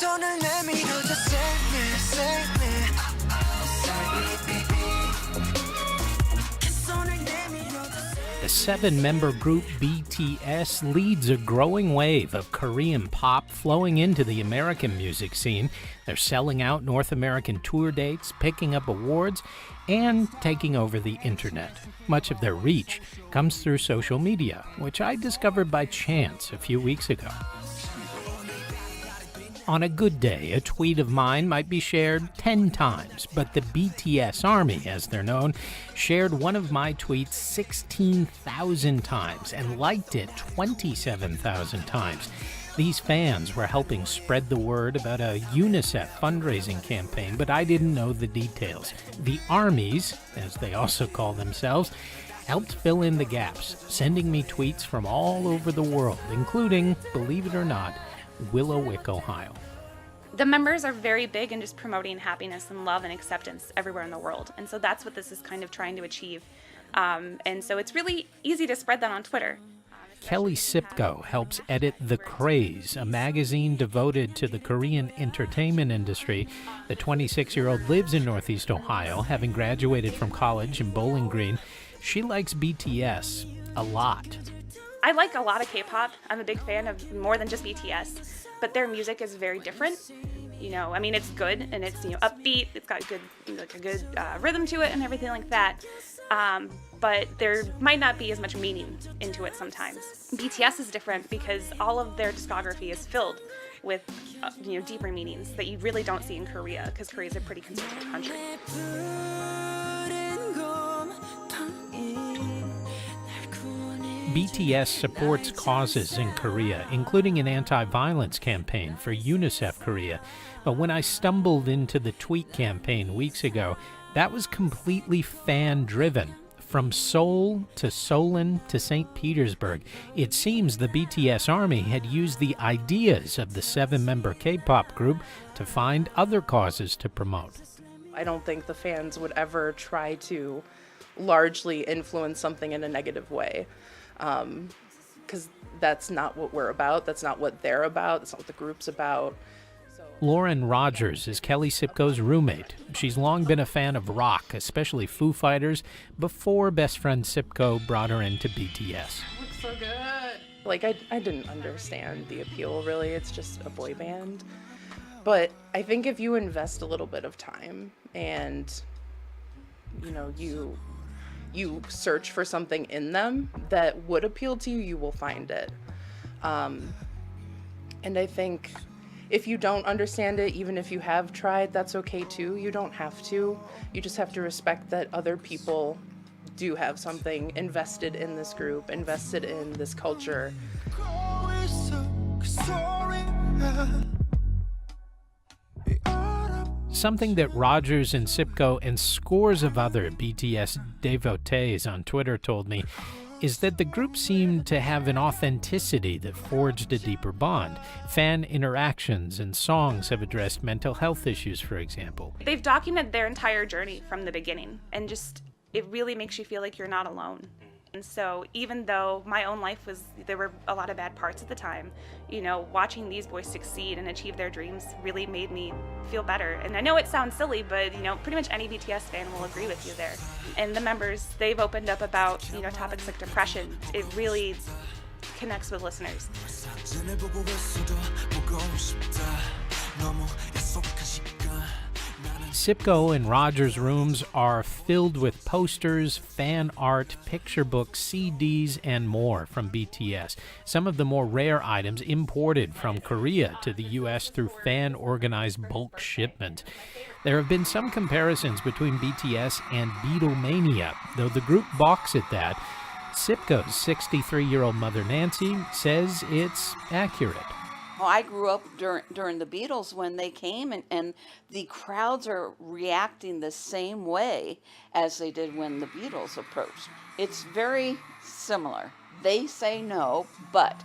The seven-member group BTS leads a growing wave of Korean pop flowing into the American music scene. They're selling out North American tour dates, picking up awards, and taking over the internet. Much of their reach comes through social media, which I discovered by chance a few weeks ago. On a good day, a tweet of mine might be shared 10 times, but the BTS Army, as they're known, shared one of my tweets 16,000 times and liked it 27,000 times. These fans were helping spread the word about a UNICEF fundraising campaign, but I didn't know the details. The Armies, as they also call themselves, helped fill in the gaps, sending me tweets from all over the world, including, believe it or not, Willowick, Ohio. The members are very big in just promoting happiness and love and acceptance everywhere in the world. And so that's what this is kind of trying to achieve. And so it's really easy to spread that on Twitter. Kelly Sipko helps edit The Craze, a magazine devoted to the Korean entertainment industry. The 26-year-old lives in Northeast Ohio, having graduated from college in Bowling Green. She likes BTS a lot. I like a lot of K-pop. I'm a big fan of more than just BTS, but their music is very different. I mean, it's good and it's upbeat. It's got a good rhythm to it and everything like that. But there might not be as much meaning into it sometimes. BTS is different because all of their discography is filled with deeper meanings that you really don't see in Korea, because Korea is a pretty conservative country. BTS supports causes in Korea, including an anti-violence campaign for UNICEF Korea. But when I stumbled into the tweet campaign weeks ago, that was completely fan-driven. From Seoul to Solon to St. Petersburg, it seems the BTS Army had used the ideas of the seven-member K-pop group to find other causes to promote. I don't think the fans would ever try to largely influence something in a negative way. Because that's not what we're about. That's not what they're about. That's not what the group's about. Lauren Rogers is Kelly Sipko's roommate. She's long been a fan of rock, especially Foo Fighters, before best friend Sipko brought her into BTS. Looks so good. I didn't understand the appeal, really. It's just a boy band. But I think if you invest a little bit of time and, you search for something in them that would appeal to you, you will find it. And I think if you don't understand it, even if you have tried, that's okay too. You don't have to. You just have to respect that other people do have something invested in this group, invested in this culture. Something that Rogers and Sipko and scores of other BTS devotees on Twitter told me is that the group seemed to have an authenticity that forged a deeper bond. Fan interactions and songs have addressed mental health issues, for example. They've documented their entire journey from the beginning, and it really makes you feel like you're not alone. And so even though my own life there were a lot of bad parts at the time, watching these boys succeed and achieve their dreams really made me feel better. And I know it sounds silly, but pretty much any BTS fan will agree with you there. And the members, they've opened up about topics like depression. It really connects with listeners. Sipko and Rogers' rooms are filled with posters, fan art, picture books, CDs, and more from BTS. Some of the more rare items imported from Korea to the U.S. through fan-organized bulk shipment. There have been some comparisons between BTS and Beatlemania, though the group balks at that. Sipko's 63-year-old mother, Nancy, says it's accurate. Well, I grew up during the Beatles when they came, and the crowds are reacting the same way as they did when the Beatles approached. It's very similar. They say no, but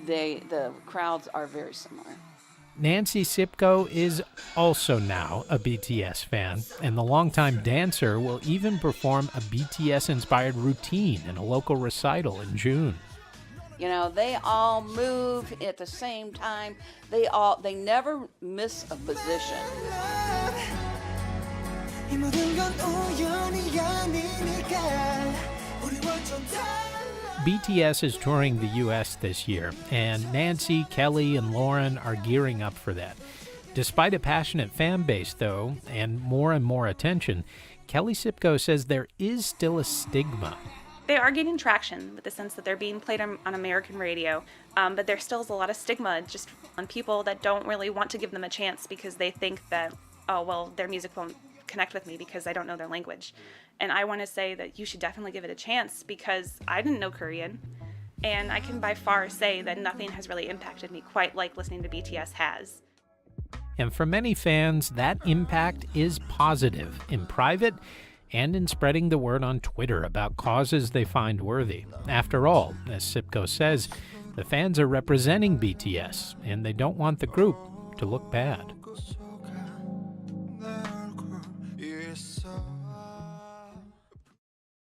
the crowds are very similar. Nancy Sipko is also now a BTS fan, and the longtime dancer will even perform a BTS-inspired routine in a local recital in June. You know, they all move at the same time. They never miss a position. BTS is touring the U.S. this year, and Nancy, Kelly, and Lauren are gearing up for that. Despite a passionate fan base, though, and more attention, Kelly Sipko says there is still a stigma. They are gaining traction with the sense that they're being played on American radio, but there still is a lot of stigma just on people that don't really want to give them a chance because they think that, oh, well, their music won't connect with me because I don't know their language. And I want to say that you should definitely give it a chance because I didn't know Korean, and I can by far say that nothing has really impacted me quite like listening to BTS has. And for many fans, that impact is positive in private and in spreading the word on Twitter about causes they find worthy. After all, as Sipko says, the fans are representing BTS, and they don't want the group to look bad.